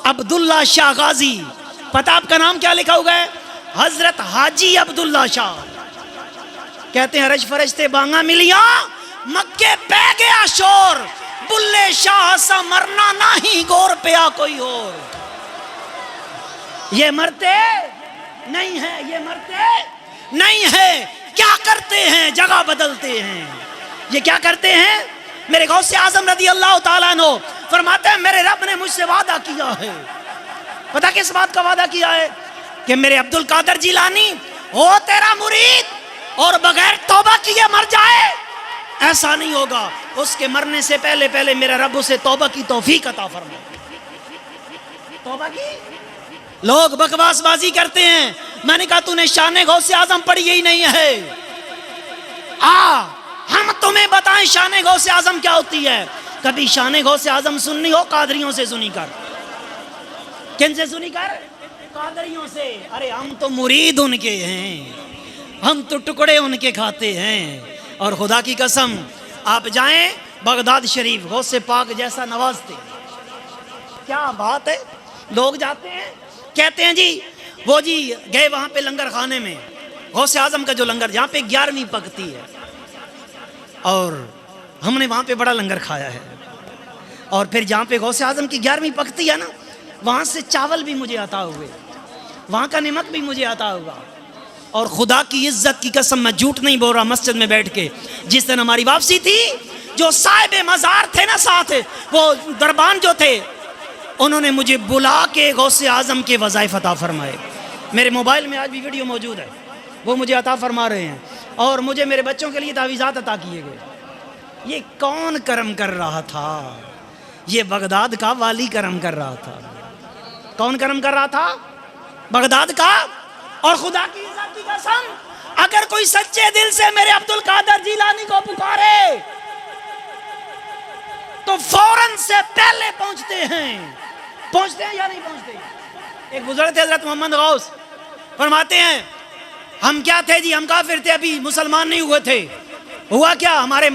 عبداللہ شاہ غازی. پتہ آپ کا نام کیا لکھا ہوا ہے؟ حضرت حاجی عبداللہ شاہ. کہتے ہیں رش فرشتے بانگا ملیاں مکے پہ گیا شور، بلے شاہ سا مرنا نہیں گور پیا کوئی اور. یہ مرتے نہیں ہے، یہ مرتے نہیں ہے، کیا کرتے ہیں جگہ بدلتے ہیں. یہ کیا کرتے ہیں؟ میرے غوث اعظم رضی اللہ تعالیٰ عنہ فرماتے ہیں میرے رب نے مجھ سے وعدہ کیا ہے. پتہ کس بات کا وعدہ کیا ہے؟ کہ میرے عبد القادر جیلانی ہو تیرا مرید اور بغیر توبہ کیے مر جائے، ایسا نہیں ہوگا. اس کے مرنے سے پہلے میرا رب اسے توبہ کی توفیق عطا فرمائے. توبہ کی. لوگ بکواس بازی کرتے ہیں. میں نے کہا تو نے شان غوث اعظم پڑھی ہی نہیں ہے. ہم تمہیں بتائیں شان غوث اعظم کیا ہوتی ہے. کبھی شان غوث اعظم سننی ہو قادریوں سے سنی کر. کن سے سنی کر؟ قادریوں سے. ارے ہم تو مرید ان کے ہیں، ہم تو ٹکڑے ان کے کھاتے ہیں. اور خدا کی قسم آپ جائیں بغداد شریف، غوث پاک جیسا نوازتے. کیا بات ہے. لوگ جاتے ہیں کہتے ہیں جی وہ جی گئے وہاں پہ لنگر خانے میں، غوث اعظم کا جو لنگر جہاں پہ 11ویں پکتی ہے، اور ہم نے وہاں پہ بڑا لنگر کھایا ہے. اور پھر جہاں پہ غوث اعظم کی 11ویں پکتی ہے نا، وہاں سے چاول بھی مجھے عطا ہوئے، وہاں کا نمک بھی مجھے عطا ہوا. اور خدا کی عزت کی قسم میں جھوٹ نہیں بول رہا، مسجد میں بیٹھ کے جس دن ہماری واپسی تھی، جو صاحب مزار تھے نا ساتھ، وہ دربان جو تھے، انہوں نے مجھے بلا کے غوث اعظم کے وظائف عطا فرمائے. میرے موبائل میں آج بھی ویڈیو موجود ہے، وہ مجھے عطا فرما رہے ہیں. اور مجھے میرے بچوں کے لیے تعویذات عطا کیے گئے. یہ کون کرم کر رہا تھا؟ یہ بغداد کا والی کرم کر رہا تھا. کون کرم کر رہا تھا؟ بغداد کا. اور خدا کی عزت کی قسم اگر کوئی سچے دل سے میرے عبد القادر جیلانی کو پکارے تو فوراً سے پہلے پہنچتے ہیں. پہنچتے ہیں یا نہیں پہنچتے؟ ایک بزرگ تھے حضرت محمد غوث، فرماتے ہیں ہم کیا تھے جی، ہم کافر تھے، ابھی مسلمان نہیں ہوئے تھے. ہوا کیا، ہمارے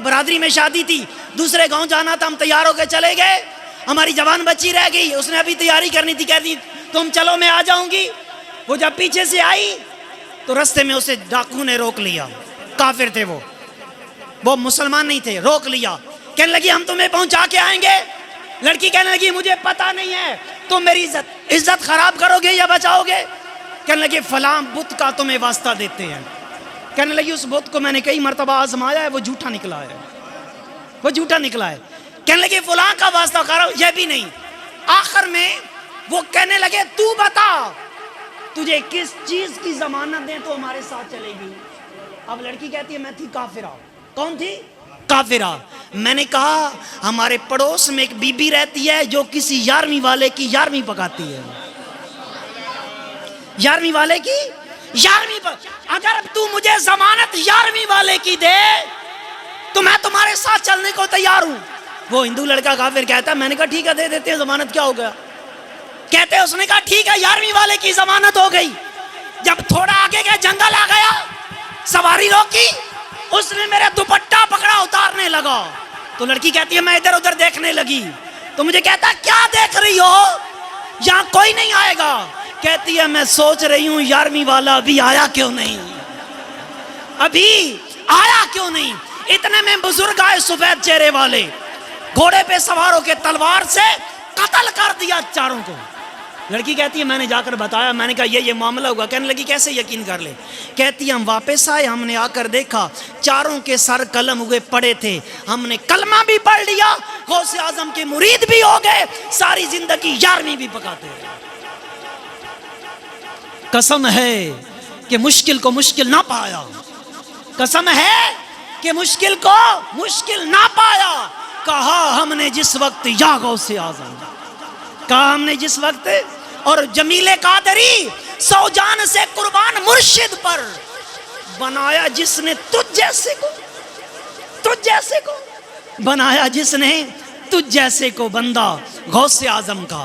برادری میں شادی تھی، دوسرے گاؤں جانا تھا، ہم تیار ہو کے چلے گئے. ہماری جوان بچی رہ گئی، اس نے ابھی تیاری کرنی تھی، کہہ دی تم چلو میں آ جاؤں گی. وہ جب پیچھے سے آئی تو رستے میں اسے ڈاکو نے روک لیا. کافر تھے وہ مسلمان نہیں تھے. روک لیا، کہنے لگی ہم تمہیں پہنچا کے آئیں گے. لڑکی کہنے لگی مجھے پتا نہیں ہے تم میری عزت خراب کرو گے یا بچاؤ گے. کہنے لگی فلاں بت کا تمہیں واسطہ دیتے ہیں. کہنے لگی اس بت کو میں نے کئی مرتبہ آزمایا ہے، وہ جھوٹا نکلا ہے، وہ جھوٹا نکلا ہے. کہنے لگی فلاں کا واسطہ کرو، یہ بھی نہیں. آخر میں وہ کہنے لگے تو بتا تجھے کس چیز کی ضمانت دیں تو ہمارے ساتھ چلے گی. اب لڑکی کہتی ہے میں تھی کافرہ. کون تھی؟ کافرہ. میں نے کہا ہمارے پڑوس میں ایک بی بی رہتی ہے جو کسی 11ویں والے کی 11ویں پکاتی ہے. 11ویں والے کی 11ویں. اگر تو مجھے ضمانت 11ویں والے کی دے تو میں تمہارے ساتھ چلنے کو تیار ہوں. وہ ہندو لڑکا کافر کہتا ہے میں نے کہا ٹھیک ہے دے دیتے ہیں ضمانت، کیا ہو گیا. کہتے اس نے کہا ٹھیک ہے 11ویں والے کی ضمانت ہو گئی. جب تھوڑا آگے گئے جنگل آ گیا، سواری روکی، اس نے میرا دوپٹہ پکڑا، اتارنے لگا. تو لڑکی کہتی ہے میں ادھر ادھر دیکھنے لگی. تو مجھے کہتا کیا دیکھ رہی ہو، یہاں کوئی نہیں آئے گا. کہتی ہے میں سوچ رہی ہوں 11ویں والا ابھی آیا کیوں نہیں، ابھی آیا کیوں نہیں. اتنے میں بزرگ آئے سفید چہرے والے، گھوڑے پہ سوار ہو کے تلوار سے قتل کر دیا چاروں کو. لڑکی کہتی ہے میں نے جا کر بتایا، میں نے کہا یہ معاملہ ہوا. کہنے لگی کیسے یقین کر لے. کہتی ہے ہم واپس آئے، ہم نے آ کر دیکھا چاروں کے سر قلم ہوئے پڑے تھے، ہم نے کلمہ بھی پڑھ لیا، غوث اعظم کے مرید بھی ہو گئے، ساری زندگی 11ویں بھی پکاتے ہیں. قسم ہے کہ مشکل کو مشکل نہ پایا، قسم ہے کہ مشکل کو مشکل نہ پایا. کہا ہم نے جس وقت یا غوث اعظم، کہا ہم نے جس وقت. اور جمیل قادری 100 جان سے قربان مرشد پر بنایا جس نے تجھ جیسے کو، تجھ جیسے کو بنایا جس نے تجھ جیسے کو بندہ غوث اعظم کا.